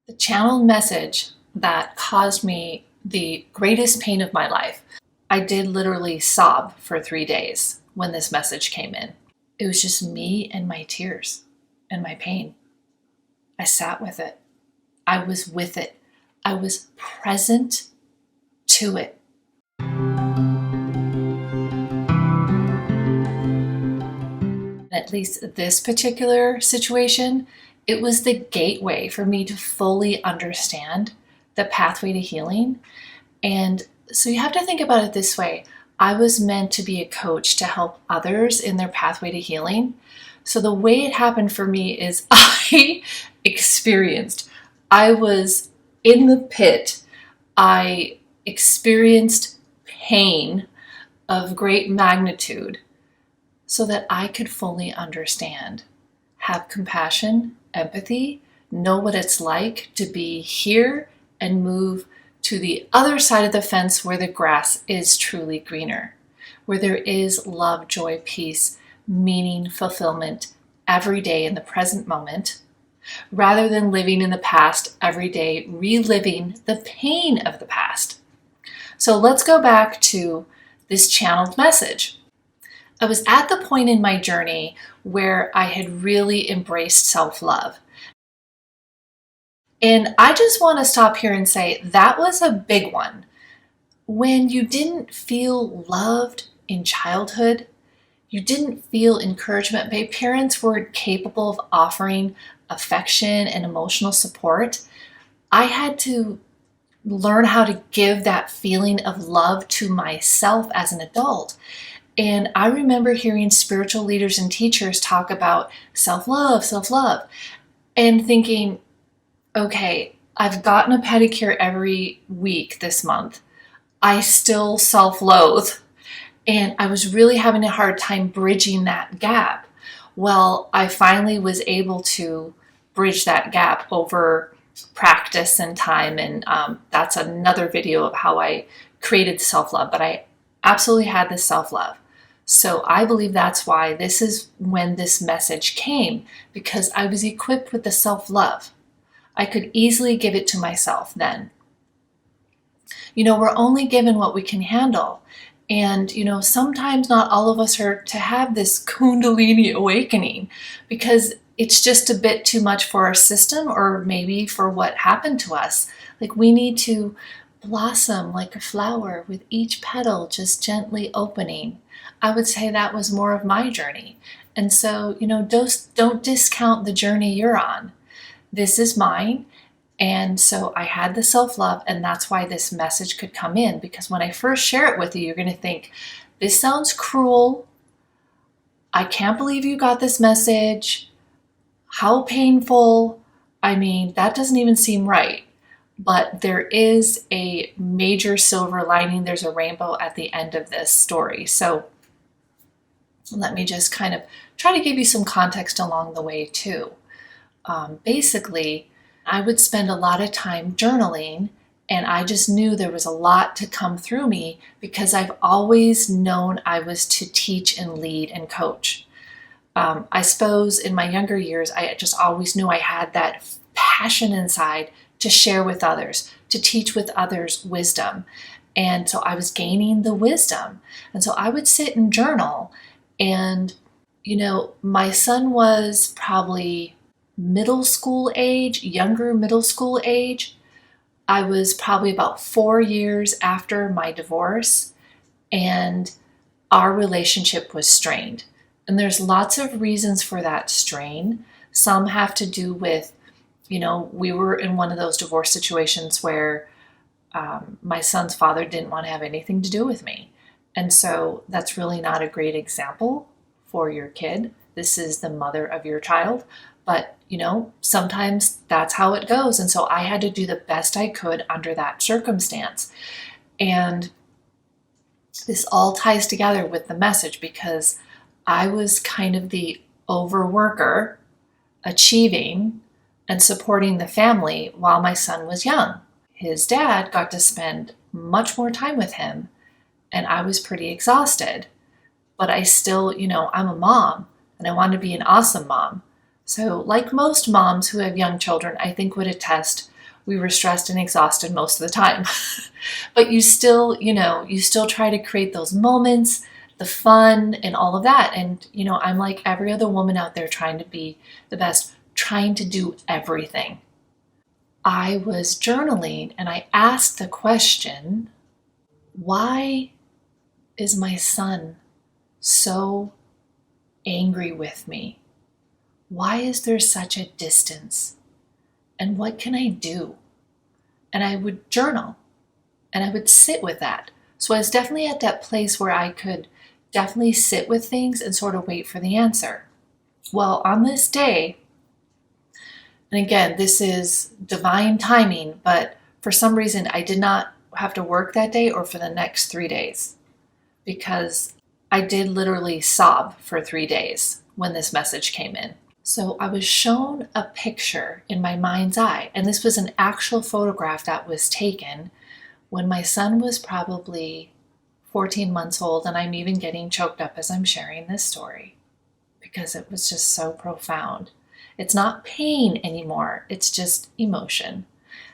The channeled message that caused me the greatest pain of my life. I did literally sob for 3 days when this message came in. It was just me and my tears and my pain. I sat with it. I was with it. I was present to it. At least this particular situation, it was the gateway for me to fully understand the pathway to healing. And so you have to think about it this way. I was meant to be a coach to help others in their pathway to healing. So the way it happened for me is I was in the pit. I experienced pain of great magnitude so that I could fully understand, have compassion, empathy, know what it's like to be here and move to the other side of the fence where the grass is truly greener, where there is love, joy, peace, meaning, fulfillment every day in the present moment, rather than living in the past every day, reliving the pain of the past. So let's go back to this channeled message. I was at the point in my journey where I had really embraced self-love. And I just want to stop here and say that was a big one. When you didn't feel loved in childhood, you didn't feel encouragement, my parents weren't capable of offering affection and emotional support, I had to learn how to give that feeling of love to myself as an adult. And I remember hearing spiritual leaders and teachers talk about self-love, and thinking, okay, I've gotten a pedicure every week this month. I still self-loathe. And I was really having a hard time bridging that gap. Well, I finally was able to bridge that gap over practice and time. And that's another video of how I created self-love. But I absolutely had this self-love. So I believe that's why this is when this message came, because I was equipped with the self-love. I could easily give it to myself then. We're only given what we can handle. And, sometimes not all of us are to have this Kundalini awakening because it's just a bit too much for our system or maybe for what happened to us. Like we need to blossom like a flower with each petal just gently opening. I would say that was more of my journey. And so, don't discount the journey you're on. This is mine. And so I had the self-love, and that's why this message could come in. Because when I first share it with you, you're going to think, this sounds cruel. I can't believe you got this message. How painful. I mean, that doesn't even seem right. But there is a major silver lining. There's a rainbow at the end of this story. So let me just kind of try to give you some context along the way too. Basically, I would spend a lot of time journaling, and I just knew there was a lot to come through me because I've always known I was to teach and lead and coach. I suppose in my younger years, I just always knew I had that passion inside to share with others, to teach with others wisdom. And so I was gaining the wisdom. And so I would sit and journal. And, my son was probably middle school age, younger middle school age. I was probably about 4 years after my divorce, and our relationship was strained. And there's lots of reasons for that strain. Some have to do with, we were in one of those divorce situations where my son's father didn't want to have anything to do with me. And so that's really not a great example for your kid. This is the mother of your child. But, sometimes that's how it goes. And so I had to do the best I could under that circumstance. And this all ties together with the message because I was kind of the overworker, achieving and supporting the family while my son was young. His dad got to spend much more time with him, and I was pretty exhausted. But I still, I'm a mom, and I want to be an awesome mom. So like most moms who have young children, I think would attest, we were stressed and exhausted most of the time. But you still, you still try to create those moments, the fun and all of that. And, I'm like every other woman out there trying to be the best, trying to do everything. I was journaling and I asked the question, why is my son so angry with me? Why is there such a distance? And what can I do? And I would journal and I would sit with that. So I was definitely at that place where I could definitely sit with things and sort of wait for the answer. Well, on this day, and again, this is divine timing, but for some reason I did not have to work that day or for the next 3 days, because I did literally sob for 3 days when this message came in. So I was shown a picture in my mind's eye, and this was an actual photograph that was taken when my son was probably 14 months old, and I'm even getting choked up as I'm sharing this story because it was just so profound. It's not pain anymore, it's just emotion,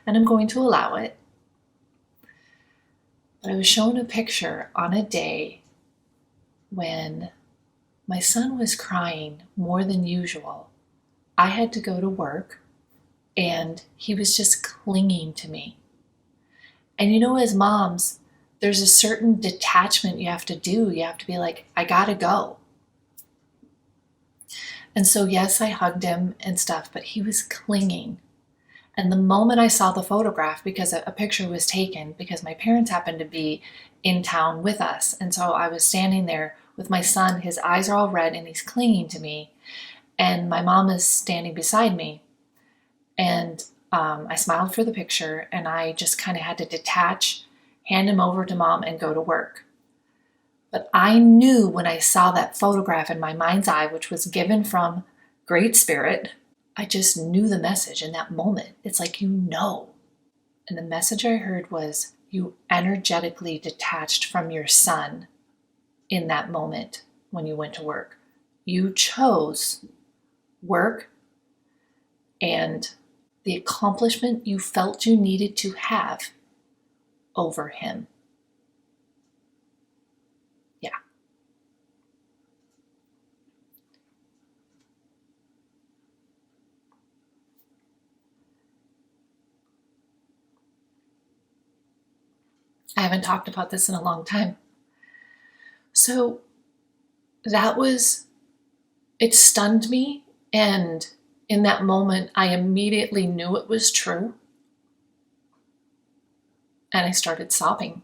and I'm going to allow it. But I was shown a picture on a day when my son was crying more than usual. I had to go to work and he was just clinging to me. And as moms, there's a certain detachment you have to do. You have to be like, I gotta go. And so yes, I hugged him and stuff, but he was clinging. And the moment I saw the photograph, because a picture was taken, because my parents happened to be in town with us. And so I was standing there with my son, his eyes are all red and he's clinging to me. And my mom is standing beside me. And I smiled for the picture and I just kind of had to detach, hand him over to mom and go to work. But I knew when I saw that photograph in my mind's eye, which was given from Great Spirit, I just knew the message in that moment. It's like, And the message I heard was, you energetically detached from your son in that moment when you went to work. You chose work and the accomplishment you felt you needed to have over him. Yeah. I haven't talked about this in a long time. So it stunned me. And in that moment, I immediately knew it was true. And I started sobbing.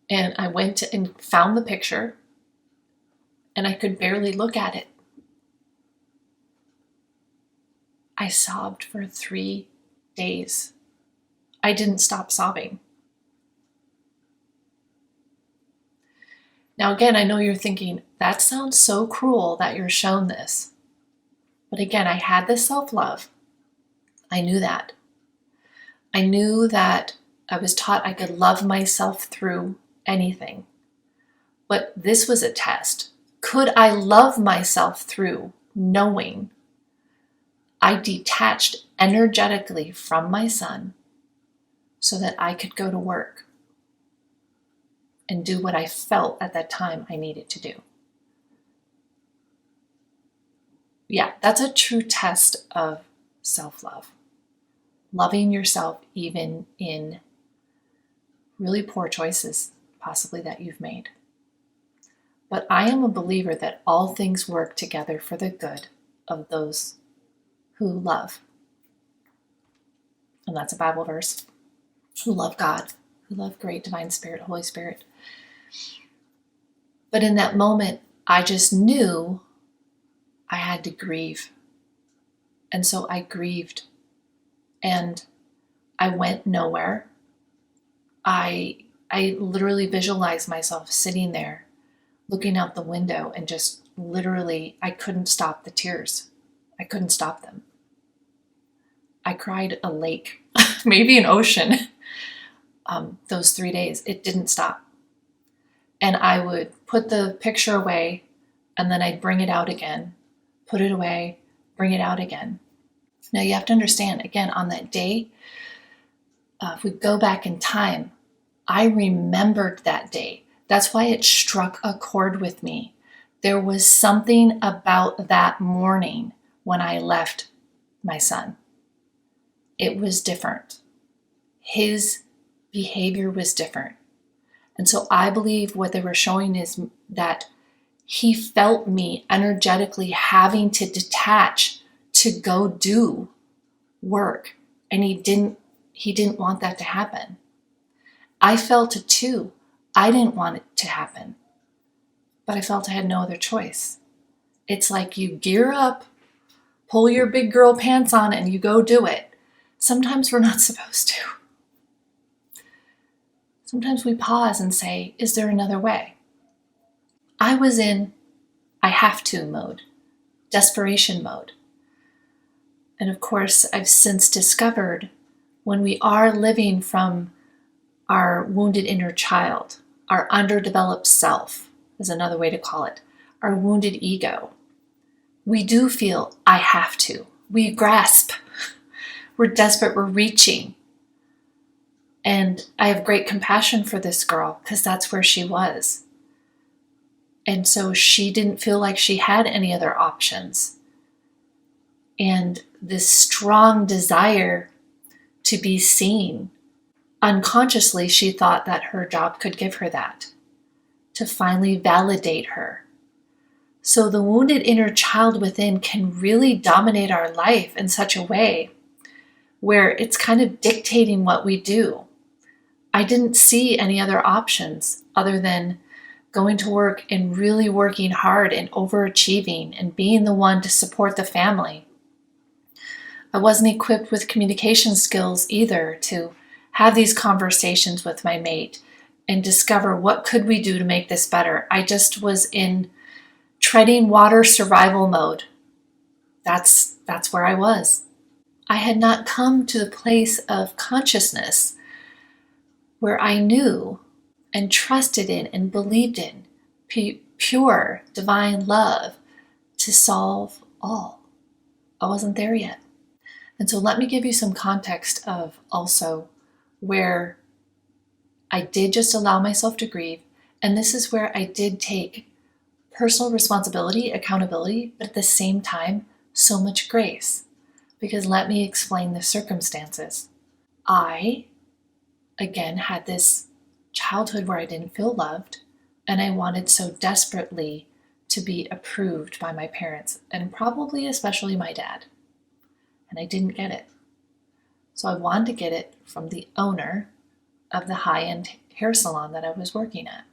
And I went and found the picture and I could barely look at it. I sobbed for 3 days. I didn't stop sobbing. Now, again, I know you're thinking, that sounds so cruel that you're shown this. But again, I had this self-love. I knew that. I knew that I was taught I could love myself through anything. But this was a test. Could I love myself through knowing I detached energetically from my son so that I could go to work and do what I felt at that time I needed to do? Yeah, that's a true test of self-love. Loving yourself even in really poor choices, possibly that you've made. But I am a believer that all things work together for the good of those who love. And that's a Bible verse. Who love God, who love great divine spirit, Holy Spirit. But in that moment, I just knew I had to grieve. And so I grieved. And I went nowhere. I literally visualized myself sitting there, looking out the window, and just literally, I couldn't stop the tears. I couldn't stop them. I cried a lake, maybe an ocean, those 3 days. It didn't stop. And I would put the picture away, and then I'd bring it out again, put it away, bring it out again. Now you have to understand, again, on that day, if we go back in time, I remembered that day. That's why it struck a chord with me. There was something about that morning when I left my son. It was different. His behavior was different. And so I believe what they were showing is that he felt me energetically having to detach to go do work. And he didn't want that to happen. I felt it too. I didn't want it to happen, but I felt I had no other choice. It's like you gear up, pull your big girl pants on, and you go do it. Sometimes we're not supposed to. Sometimes we pause and say, is there another way? I was in I have to mode, desperation mode. And of course, I've since discovered when we are living from our wounded inner child, our underdeveloped self is another way to call it, our wounded ego, we do feel I have to. We grasp. We're desperate. We're reaching. And I have great compassion for this girl because that's where she was. And so she didn't feel like she had any other options. And this strong desire to be seen, unconsciously, she thought that her job could give her that, to finally validate her. So the wounded inner child within can really dominate our life in such a way where it's kind of dictating what we do. I didn't see any other options other than going to work and really working hard and overachieving and being the one to support the family. I wasn't equipped with communication skills either to have these conversations with my mate and discover what could we do to make this better. I just was in treading water survival mode. That's where I was. I had not come to the place of consciousness where I knew and trusted in and believed in pure divine love to solve all. I wasn't there yet. And so let me give you some context of also where I did just allow myself to grieve. And this is where I did take personal responsibility, accountability, but at the same time, so much grace. Because let me explain the circumstances. I, again, had this childhood where I didn't feel loved, and I wanted so desperately to be approved by my parents, and probably especially my dad. And I didn't get it. So I wanted to get it from the owner of the high-end hair salon that I was working at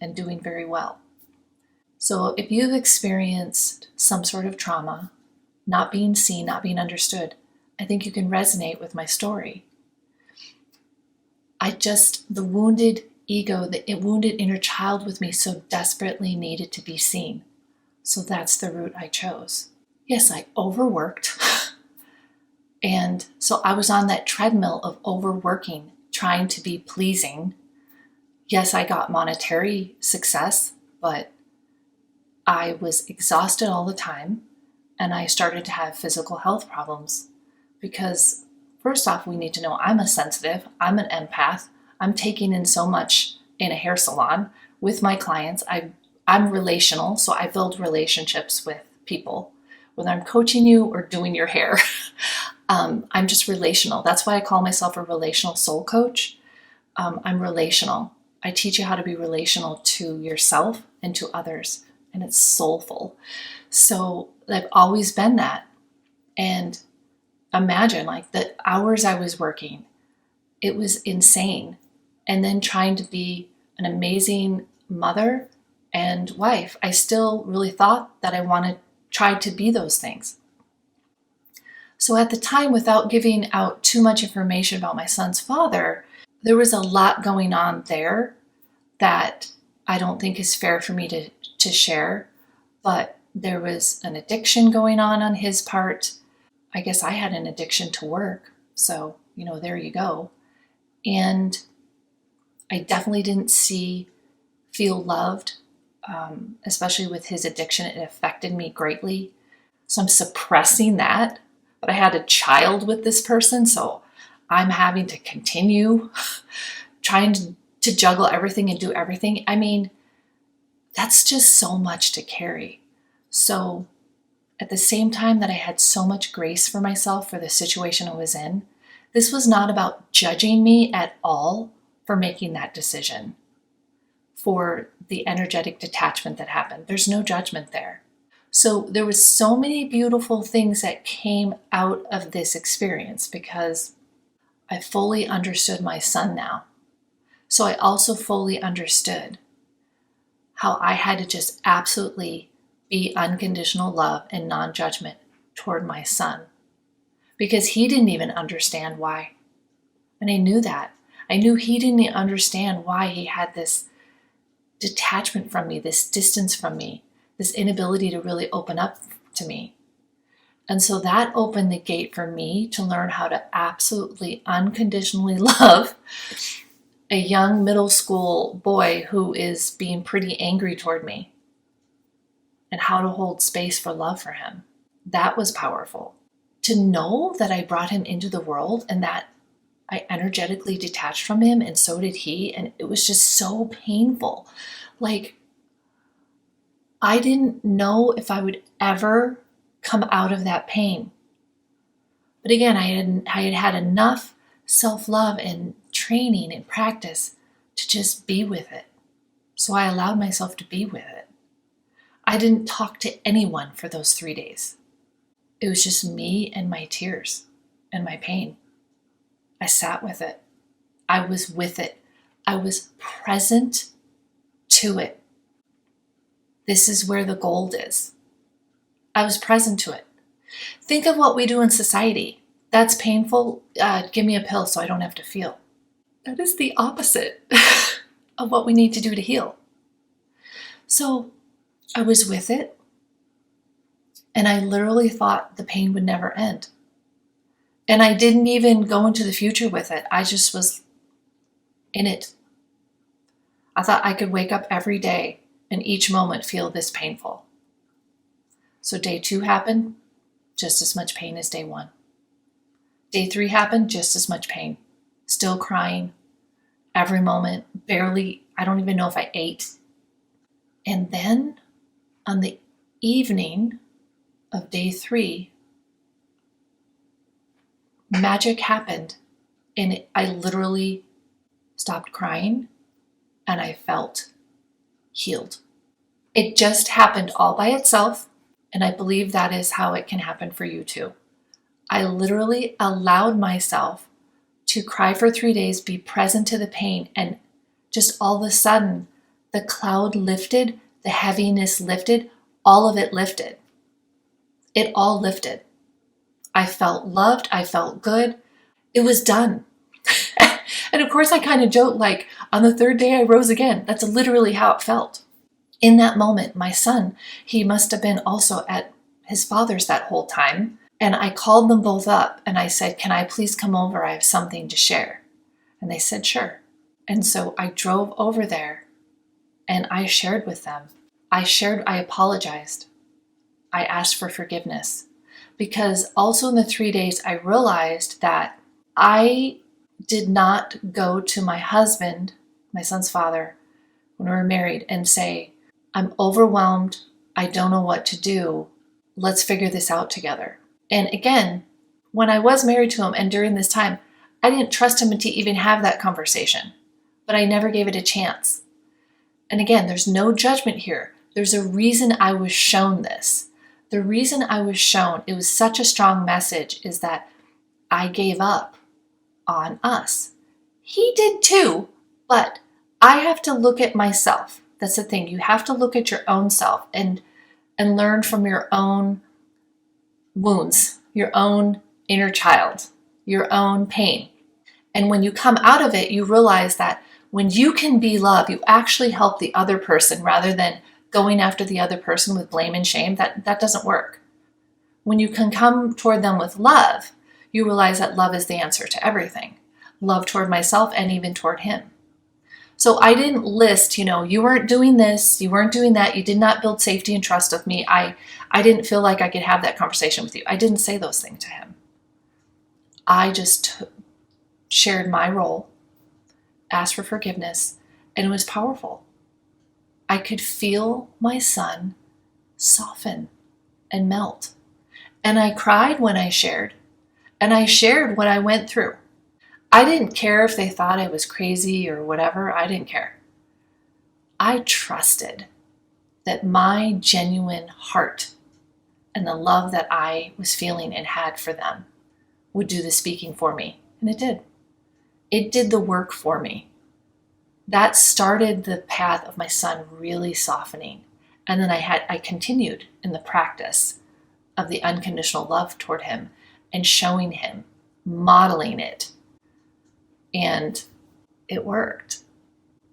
and doing very well. So if you've experienced some sort of trauma, not being seen, not being understood, I think you can resonate with my story. The wounded ego, the wounded inner child with me so desperately needed to be seen. So that's the route I chose. Yes, I overworked. And so I was on that treadmill of overworking, trying to be pleasing. Yes, I got monetary success, but I was exhausted all the time, and I started to have physical health problems because, first off, we need to know I'm a sensitive, I'm an empath, I'm taking in so much in a hair salon with my clients. I'm relational, so I build relationships with people, whether I'm coaching you or doing your hair. I'm just relational. That's why I call myself a relational soul coach. I'm relational. I teach you how to be relational to yourself and to others, and it's soulful. So I've always been that. And imagine like the hours I was working, it was insane. And then trying to be an amazing mother and wife, I still really thought that I tried to be those things. So at the time, without giving out too much information about my son's father, there was a lot going on there that I don't think is fair for me to share. But there was an addiction going on his part. I guess I had an addiction to work. So, there you go. And I definitely didn't feel loved, especially with his addiction. It affected me greatly. So I'm suppressing that but I had a child with this person, so I'm having to continue trying to juggle everything and do everything. I mean, that's just so much to carry. So at the same time that I had so much grace for myself for the situation I was in, this was not about judging me at all for making that decision, for the energetic detachment that happened. There's no judgment there. So there was so many beautiful things that came out of this experience because I fully understood my son now. So I also fully understood how I had to just absolutely be unconditional love and non-judgment toward my son because he didn't even understand why. And I knew that. I knew he didn't understand why he had this detachment from me, this distance from me, this inability to really open up to me. And so that opened the gate for me to learn how to absolutely unconditionally love a young middle school boy who is being pretty angry toward me, and how to hold space for love for him. That was powerful. To know that I brought him into the world and that I energetically detached from him, and so did he, and it was just so painful. Like, I didn't know if I would ever come out of that pain. But again, I had enough self-love and training and practice to just be with it. So I allowed myself to be with it. I didn't talk to anyone for those 3 days. It was just me and my tears and my pain. I sat with it. I was with it. I was present to it. This is where the gold is. I was present to it. Think of what we do in society. That's painful. Give me a pill so I don't have to feel. That is the opposite of what we need to do to heal. So I was with it, and I literally thought the pain would never end. And I didn't even go into the future with it. I just was in it. I thought I could wake up every day and each moment feel this painful. So day 2 happened, just as much pain as day 1. Day 3 happened, just as much pain. Still crying every moment, barely, I don't even know if I ate. And then on the evening of day 3, magic happened, and I literally stopped crying and I felt healed. It just happened all by itself, and I believe that is how it can happen for you too. I literally allowed myself to cry for 3 days, be present to the pain, and just all of a sudden the cloud lifted, the heaviness lifted, all of it lifted. It all lifted. I felt loved, I felt good. It was done. And of course I kind of joke, like, on the 3rd day I rose again. That's literally how it felt. In that moment, my son, he must have been also at his father's that whole time. And I called them both up and I said, can I please come over? I have something to share. And they said, sure. And so I drove over there and I shared with them. I apologized. I asked for forgiveness. Because also in the 3 days, I realized that I did not go to my husband, my son's father, when we were married and say, I'm overwhelmed. I don't know what to do. Let's figure this out together. And again, when I was married to him and during this time, I didn't trust him to even have that conversation, but I never gave it a chance. And again, there's no judgment here. There's a reason I was shown this. The reason I was shown, it was such a strong message, is that I gave up on us. He did too, but I have to look at myself. That's the thing. You have to look at your own self and learn from your own wounds, your own inner child, your own pain. And when you come out of it, you realize that when you can be love, you actually help the other person rather than going after the other person with blame and shame. That doesn't work. When you can come toward them with love, you realize that love is the answer to everything. Love toward myself and even toward him. So I didn't list, you weren't doing this, you weren't doing that, you did not build safety and trust with me. I didn't feel like I could have that conversation with you. I didn't say those things to him. I just shared my role, asked for forgiveness, and it was powerful. I could feel my son soften and melt. And I cried when I shared, and I shared what I went through. I didn't care if they thought I was crazy or whatever. I didn't care. I trusted that my genuine heart and the love that I was feeling and had for them would do the speaking for me. And it did. It did the work for me. That started the path of my son really softening. And then I continued in the practice of the unconditional love toward him and showing him, modeling it. And it worked.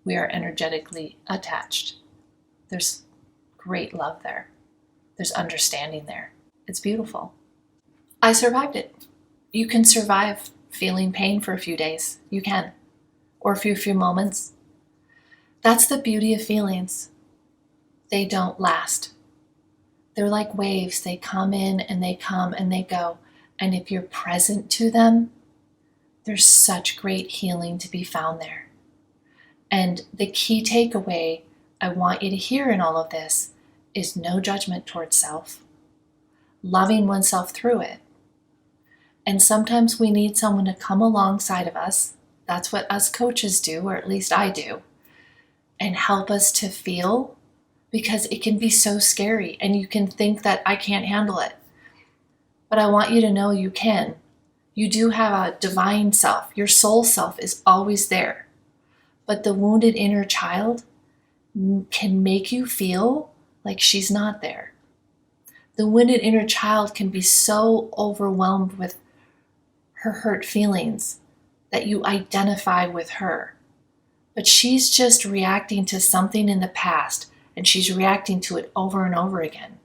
We are energetically attached. There's great love there. There's understanding there. It's beautiful. I survived it. You can survive feeling pain for a few days. You can. Or a few moments. That's the beauty of feelings. They don't last. They're like waves. They come in and they come and they go. And if you're present to them, there's such great healing to be found there. And the key takeaway I want you to hear in all of this is no judgment towards self, loving oneself through it. And sometimes we need someone to come alongside of us. That's what us coaches do, or at least I do, and help us to feel, because it can be so scary and you can think that I can't handle it. But I want you to know you can. You do have a divine self. Your soul self is always there. But the wounded inner child can make you feel like she's not there. The wounded inner child can be so overwhelmed with her hurt feelings that you identify with her. But she's just reacting to something in the past, and she's reacting to it over and over again.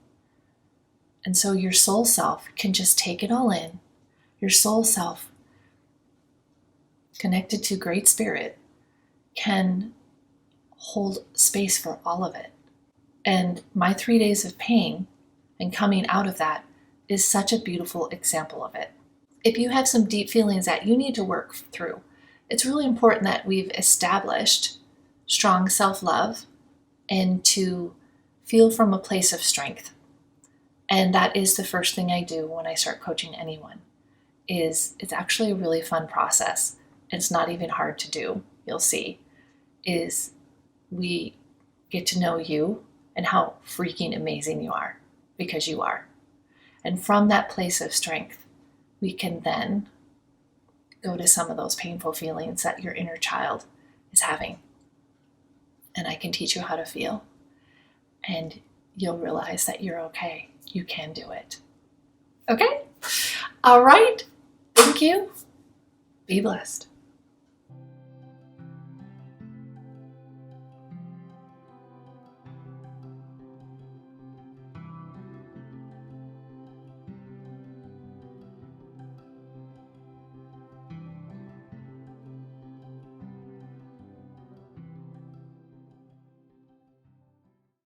And so your soul self can just take it all in. Your soul self, connected to Great Spirit, can hold space for all of it. And my 3 days of pain and coming out of that is such a beautiful example of it. If you have some deep feelings that you need to work through, it's really important that we've established strong self-love and to feel from a place of strength. And that is the first thing I do when I start coaching anyone. It's actually a really fun process. It's not even hard to do, you'll see, is we get to know you and how freaking amazing you are, because you are. And from that place of strength, we can then go to some of those painful feelings that your inner child is having. And I can teach you how to feel. And you'll realize that you're okay. You can do it. Okay? All right. Thank you. Be blessed.